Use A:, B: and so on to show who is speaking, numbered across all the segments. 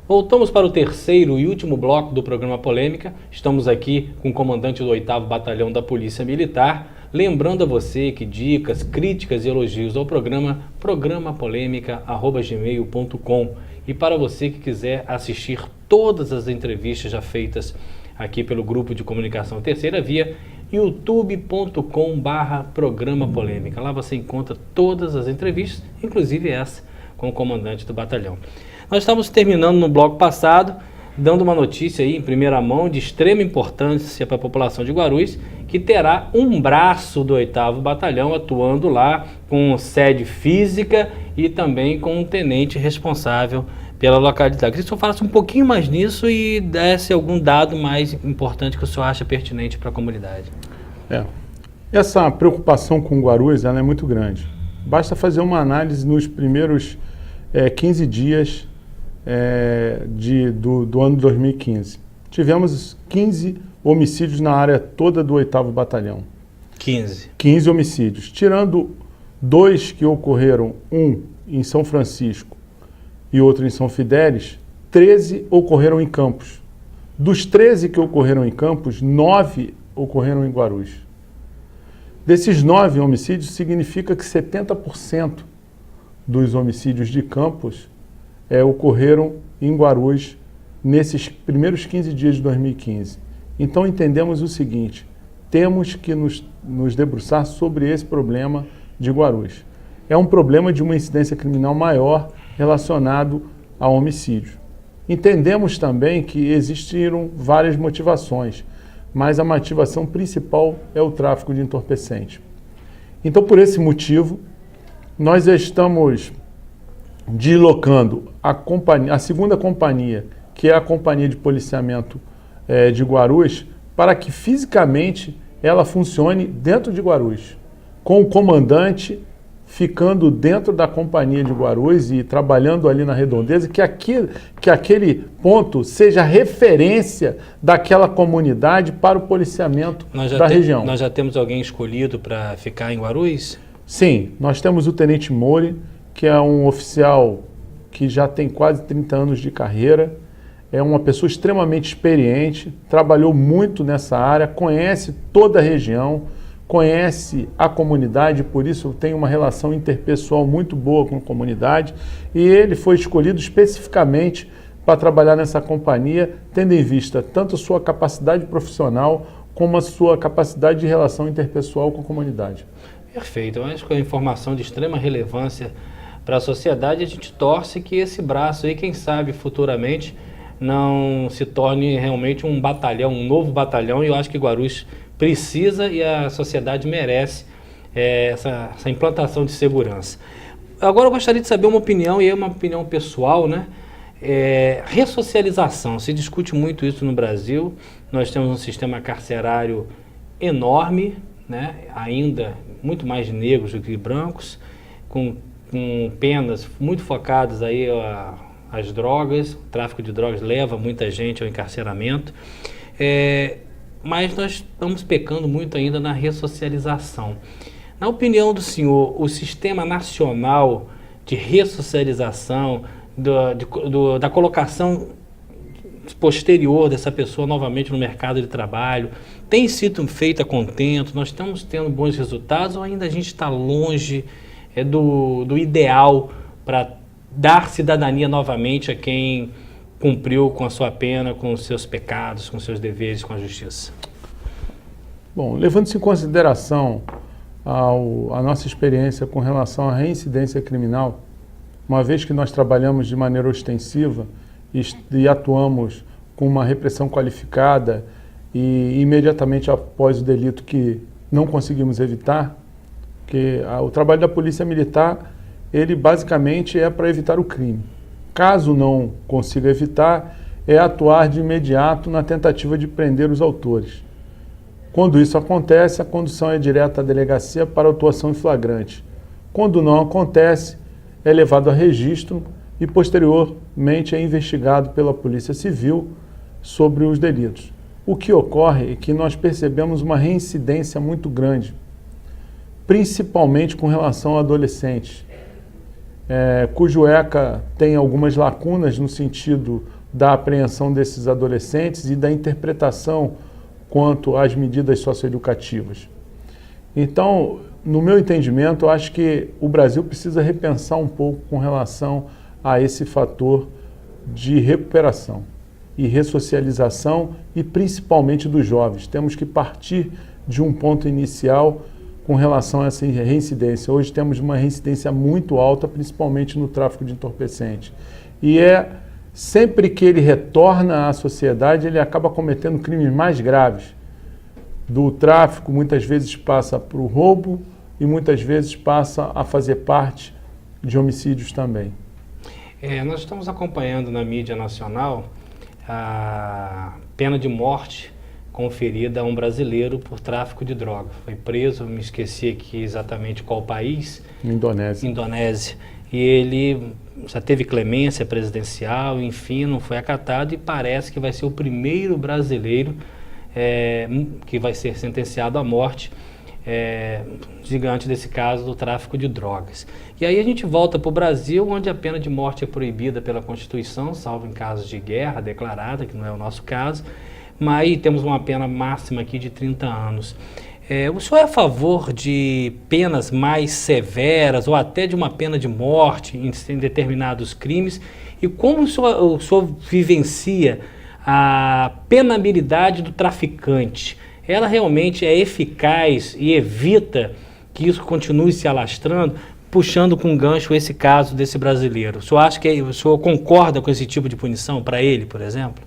A: Voltamos para o terceiro e último bloco do programa Polêmica. Estamos aqui com o comandante do 8º Batalhão da Polícia Militar. Lembrando a você que dicas, críticas e elogios ao programapolêmica@gmail.com. E para você que quiser assistir todas as entrevistas já feitas aqui pelo Grupo de Comunicação Terceira Via, youtube.com/programa polêmica. Lá você encontra todas as entrevistas, inclusive essa com o comandante do batalhão. Nós estávamos terminando no bloco passado, dando uma notícia aí em primeira mão de extrema importância para a população de Guarulhos, que terá um braço do 8º Batalhão atuando lá com sede física e também com um tenente responsável pela localidade. Queria que o senhor falasse um pouquinho mais nisso e desse algum dado mais importante que o senhor acha pertinente para a comunidade.
B: Essa preocupação com Guarulhos ela é muito grande. Basta fazer uma análise nos primeiros 15 dias do ano de 2015. Tivemos 15 homicídios na área toda do 8º Batalhão. 15 homicídios. Tirando 2 que ocorreram, um em São Francisco e outro em São Fidélis, 13 ocorreram em Campos. Dos 13 que ocorreram em Campos, 9 ocorreram em Guarulhos. Desses 9 homicídios, significa que 70% dos homicídios de Campos ocorreram em Guarulhos nesses primeiros 15 dias de 2015. Então entendemos o seguinte: temos que nos debruçar sobre esse problema de Guarulhos. É um problema de uma incidência criminal maior relacionado a homicídio. Entendemos também que existiram várias motivações, mas a motivação principal é o tráfico de entorpecente. Então, por esse motivo, nós estamos deslocando a segunda companhia, que é a Companhia de Policiamento de Guarulhos, para que fisicamente ela funcione dentro de Guarulhos, com o comandante ficando dentro da Companhia de Guarulhos e trabalhando ali na redondeza, que aquele ponto seja referência daquela comunidade para o policiamento da região.
A: Nós já temos alguém escolhido para ficar em Guarulhos?
B: Sim, nós temos o Tenente Mori, que é um oficial que já tem quase 30 anos de carreira, é uma pessoa extremamente experiente, trabalhou muito nessa área, conhece toda a região, conhece a comunidade, por isso tem uma relação interpessoal muito boa com a comunidade, e ele foi escolhido especificamente para trabalhar nessa companhia, tendo em vista tanto a sua capacidade profissional como a sua capacidade de relação interpessoal com a comunidade.
A: Perfeito, eu acho que é uma informação de extrema relevância para a sociedade. A gente torce que esse braço aí, quem sabe futuramente, não se torne realmente um batalhão, um novo batalhão, e eu acho que Guarulhos precisa e a sociedade merece essa implantação de segurança. Agora eu gostaria de saber uma opinião, e é uma opinião pessoal, né? Ressocialização, se discute muito isso no Brasil. Nós temos um sistema carcerário enorme, né? Ainda muito mais negros do que brancos, com penas muito focadas aí às drogas. O tráfico de drogas leva muita gente ao encarceramento. Mas nós estamos pecando muito ainda na ressocialização. Na opinião do senhor, o Sistema Nacional de Ressocialização, da colocação posterior dessa pessoa novamente no mercado de trabalho, tem sido feita a contento? Nós estamos tendo bons resultados ou ainda a gente está longe do ideal para dar cidadania novamente a quem cumpriu com a sua pena, com os seus pecados, com os seus deveres com a justiça?
B: Bom, levando-se em consideração a nossa experiência com relação à reincidência criminal, uma vez que nós trabalhamos de maneira ostensiva e atuamos com uma repressão qualificada e imediatamente após o delito que não conseguimos evitar, que o trabalho da Polícia Militar, ele basicamente é para evitar o crime. Caso não consiga evitar, é atuar de imediato na tentativa de prender os autores. Quando isso acontece, a condução é direta à delegacia para autuação em flagrante. Quando não acontece, é levado a registro e posteriormente é investigado pela Polícia Civil sobre os delitos. O que ocorre é que nós percebemos uma reincidência muito grande, principalmente com relação a adolescentes, cujo ECA tem algumas lacunas no sentido da apreensão desses adolescentes e da interpretação quanto às medidas socioeducativas. Então, no meu entendimento, eu acho que o Brasil precisa repensar um pouco com relação a esse fator de recuperação e ressocialização, e principalmente dos jovens. Temos que partir de um ponto inicial com relação a essa reincidência. Hoje temos uma reincidência muito alta, principalmente no tráfico de entorpecente. E sempre que ele retorna à sociedade, ele acaba cometendo crimes mais graves. Do tráfico, muitas vezes passa para o roubo e muitas vezes passa a fazer parte de homicídios também.
A: Nós estamos acompanhando na mídia nacional a pena de morte conferida a um brasileiro por tráfico de droga. Foi preso, me esqueci aqui exatamente qual país.
B: Indonésia.
A: Indonésia. E ele já teve clemência presidencial, enfim, não foi acatado, e parece que vai ser o primeiro brasileiro que vai ser sentenciado à morte diante desse caso do tráfico de drogas. E aí a gente volta para o Brasil, onde a pena de morte é proibida pela Constituição, salvo em casos de guerra declarada, que não é o nosso caso, mas temos uma pena máxima aqui de 30 anos. O senhor é a favor de penas mais severas ou até de uma pena de morte em determinados crimes? E como o senhor vivencia a penabilidade do traficante? Ela realmente é eficaz e evita que isso continue se alastrando, puxando com gancho esse caso desse brasileiro? O senhor concorda com esse tipo de punição para ele, por exemplo?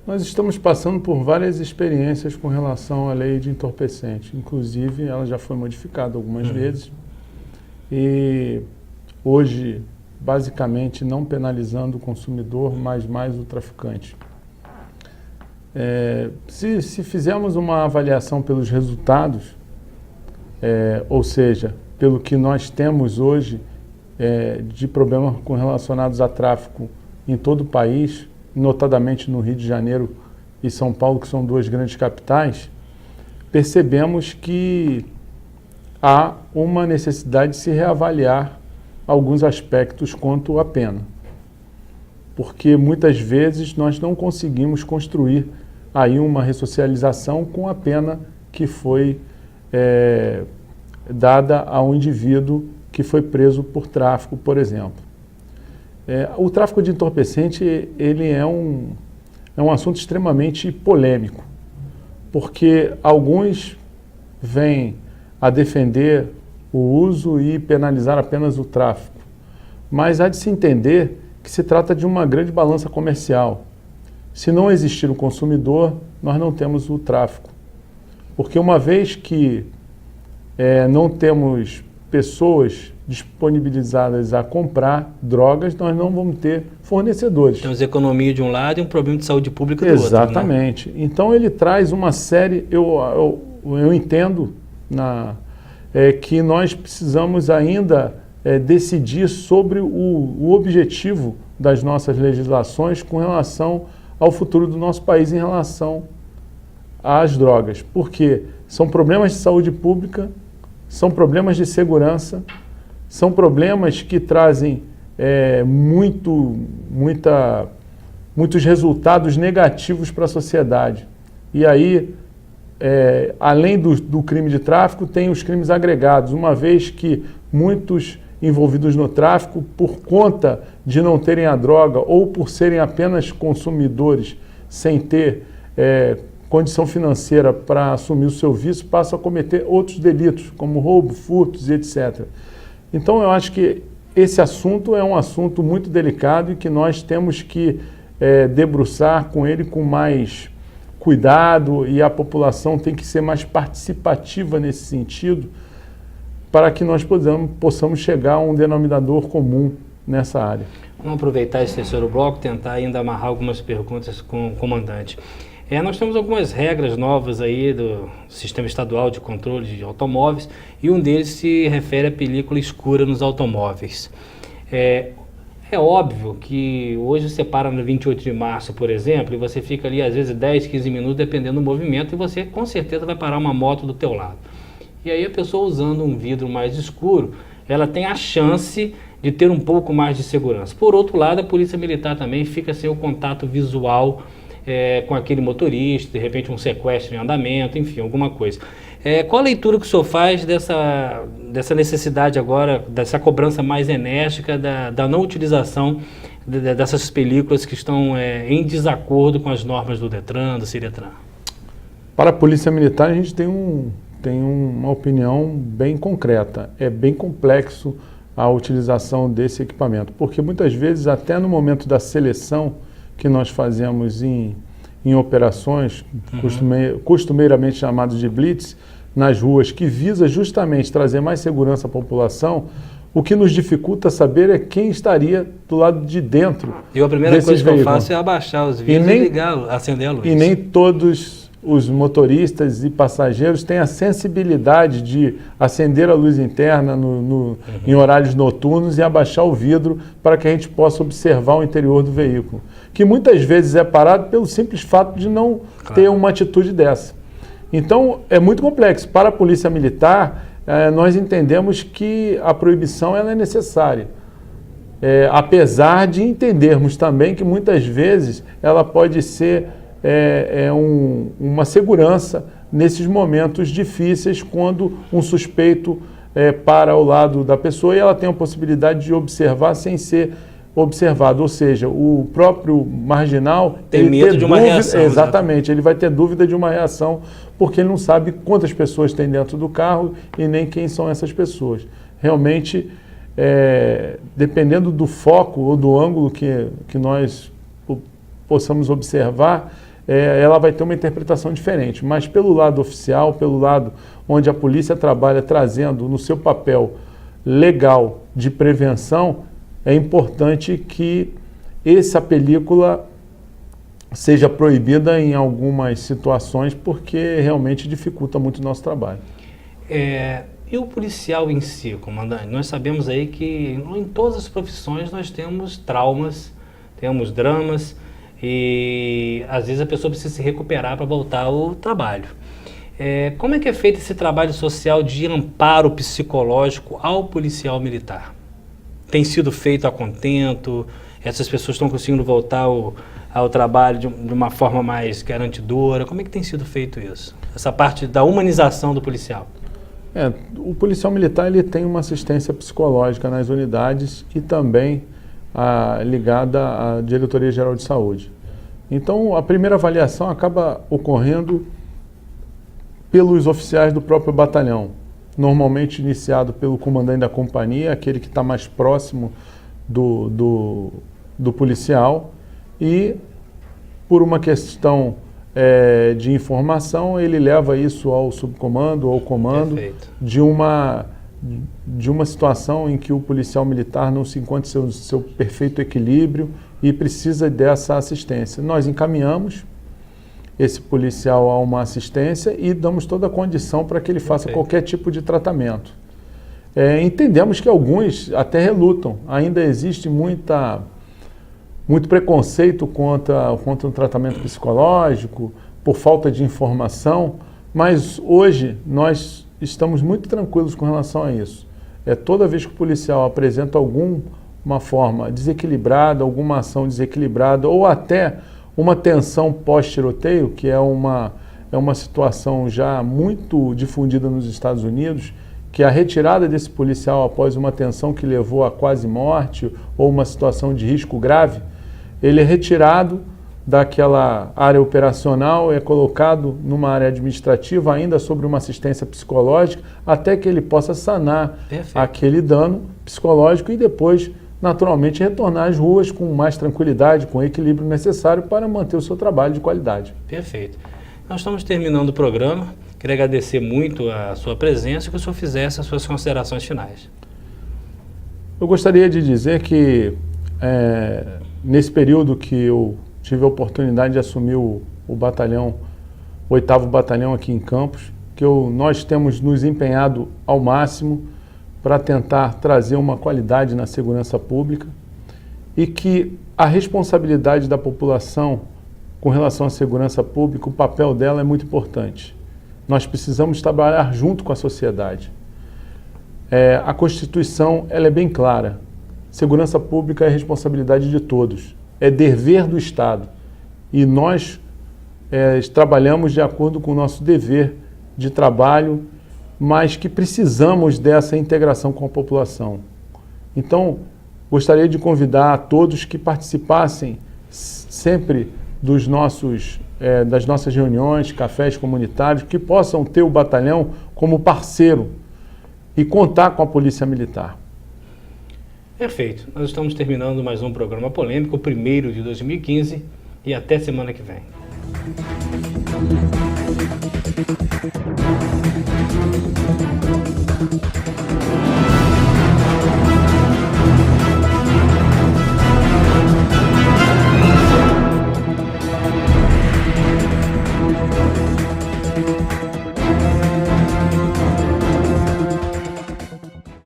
B: Nós estamos passando por várias experiências com relação à lei de entorpecente. Inclusive, ela já foi modificada algumas vezes. E hoje, basicamente, não penalizando o consumidor, mas mais o traficante. Se fizermos uma avaliação pelos resultados, ou seja, pelo que nós temos hoje de problemas relacionados a tráfico em todo o país, notadamente no Rio de Janeiro e São Paulo, que são duas grandes capitais, percebemos que há uma necessidade de se reavaliar alguns aspectos quanto à pena. Porque muitas vezes nós não conseguimos construir aí uma ressocialização com a pena que foi dada a um indivíduo que foi preso por tráfico, por exemplo. O tráfico de entorpecente ele é um assunto extremamente polêmico, porque alguns vêm a defender o uso e penalizar apenas o tráfico, mas há de se entender que se trata de uma grande balança comercial. Se não existir o consumidor, nós não temos o tráfico, porque uma vez que não temos pessoas disponibilizadas a comprar drogas, nós não vamos ter fornecedores.
A: Temos economia de um lado e um problema de saúde pública do outro.
B: Exatamente. Né? Então ele traz uma série, eu entendo que nós precisamos ainda decidir sobre o objetivo das nossas legislações com relação ao futuro do nosso país em relação às drogas. Porque são problemas de saúde pública, são problemas de segurança, são problemas que trazem muitos resultados negativos para a sociedade. E aí, além do crime de tráfico, tem os crimes agregados, uma vez que muitos envolvidos no tráfico, por conta de não terem a droga ou por serem apenas consumidores sem ter condição financeira para assumir o seu vício, passam a cometer outros delitos, como roubo, furtos e etc. Então, eu acho que esse assunto é um assunto muito delicado e que nós temos que debruçar com ele com mais cuidado, e a população tem que ser mais participativa nesse sentido, para que nós possamos chegar a um denominador comum nessa área.
A: Vamos aproveitar esse terceiro bloco, tentar ainda amarrar algumas perguntas com o comandante. Nós temos algumas regras novas aí do Sistema Estadual de Controle de Automóveis, e um deles se refere à película escura nos automóveis. É óbvio que hoje você para no 28 de março, por exemplo, e você fica ali às vezes 10, 15 minutos, dependendo do movimento, e você com certeza vai parar uma moto do teu lado. E aí a pessoa usando um vidro mais escuro, ela tem a chance de ter um pouco mais de segurança. Por outro lado, a Polícia Militar também fica sem o contato visual com aquele motorista, de repente um sequestro em andamento, enfim, alguma coisa. Qual a leitura que o senhor faz dessa necessidade agora, dessa cobrança mais enérgica da não utilização dessas películas que estão em desacordo com as normas do Detran, do Ciretran?
B: Para a Polícia Militar, a gente tem uma opinião bem concreta. É bem complexo a utilização desse equipamento, porque muitas vezes, até no momento da seleção que nós fazemos em operações, costumeiramente chamadas de blitz, nas ruas, que visa justamente trazer mais segurança à população, o que nos dificulta saber é quem estaria do lado de dentro.
A: E a primeira coisa que eu faço é abaixar os vidros e ligar, acender a luz.
B: E nem todos os motoristas e passageiros têm a sensibilidade de acender a luz interna em horários noturnos e abaixar o vidro para que a gente possa observar o interior do veículo, que muitas vezes é parado pelo simples fato de não ter uma atitude dessa. Então, é muito complexo. Para a Polícia Militar, nós entendemos que a proibição ela é necessária, apesar de entendermos também que muitas vezes ela pode ser uma segurança nesses momentos difíceis, quando um suspeito para ao lado da pessoa e ela tem a possibilidade de observar sem ser observado, ou seja, o próprio marginal
A: tem medo de uma reação.
B: Exatamente, ele vai ter dúvida de uma reação, porque ele não sabe quantas pessoas tem dentro do carro e nem quem são essas pessoas. Realmente, dependendo do foco ou do ângulo que nós possamos observar, ela vai ter uma interpretação diferente. Mas pelo lado oficial, pelo lado onde a polícia trabalha trazendo no seu papel legal de prevenção, é importante que essa película seja proibida em algumas situações, porque realmente dificulta muito o nosso trabalho.
A: E o policial em si, comandante? Nós sabemos aí que em todas as profissões nós temos traumas, temos dramas, e às vezes a pessoa precisa se recuperar para voltar ao trabalho. Como é que é feito esse trabalho social de amparo psicológico ao policial militar? Tem sido feito a contento? Essas pessoas estão conseguindo voltar ao trabalho de uma forma mais garantidora? Como é que tem sido feito isso? Essa parte da humanização do policial?
B: O policial militar ele tem uma assistência psicológica nas unidades e também ligada à Diretoria Geral de Saúde. Então, a primeira avaliação acaba ocorrendo pelos oficiais do próprio batalhão, normalmente iniciado pelo comandante da companhia, aquele que está mais próximo do policial, e por uma questão de informação, ele leva isso ao subcomando ou ao comando de uma situação em que o policial militar não se encontra em seu perfeito equilíbrio e precisa dessa assistência. Nós encaminhamos esse policial a uma assistência e damos toda a condição para que ele faça qualquer tipo de tratamento. Entendemos que alguns até relutam, ainda existe muito preconceito contra o tratamento psicológico, por falta de informação, mas hoje nós estamos muito tranquilos com relação a isso. Toda vez que o policial apresenta alguma forma desequilibrada, alguma ação desequilibrada, ou até uma tensão pós-tiroteio, que é uma situação já muito difundida nos Estados Unidos, que a retirada desse policial após uma tensão que levou a quase morte ou uma situação de risco grave, ele é retirado daquela área operacional, é colocado numa área administrativa, ainda sobre uma assistência psicológica, até que ele possa sanar aquele dano psicológico e depois, naturalmente, retornar às ruas com mais tranquilidade, com o equilíbrio necessário para manter o seu trabalho de qualidade.
A: Perfeito. Nós estamos terminando o programa. Queria agradecer muito a sua presença e que o senhor fizesse as suas considerações finais.
B: Eu gostaria de dizer que, nesse período que eu tive a oportunidade de assumir o batalhão, o 8º Batalhão aqui em Campos, que nós temos nos empenhado ao máximo para tentar trazer uma qualidade na segurança pública e que a responsabilidade da população com relação à segurança pública, o papel dela é muito importante. Nós precisamos trabalhar junto com a sociedade. A Constituição ela é bem clara. Segurança pública é responsabilidade de todos. É dever do Estado. E nós trabalhamos de acordo com o nosso dever de trabalho, mas que precisamos dessa integração com a população. Então, gostaria de convidar a todos que participassem sempre das nossas reuniões, cafés comunitários, que possam ter o batalhão como parceiro e contar com a Polícia Militar.
A: Perfeito. Nós estamos terminando mais um programa polêmico, o primeiro de 2015, e até semana que vem.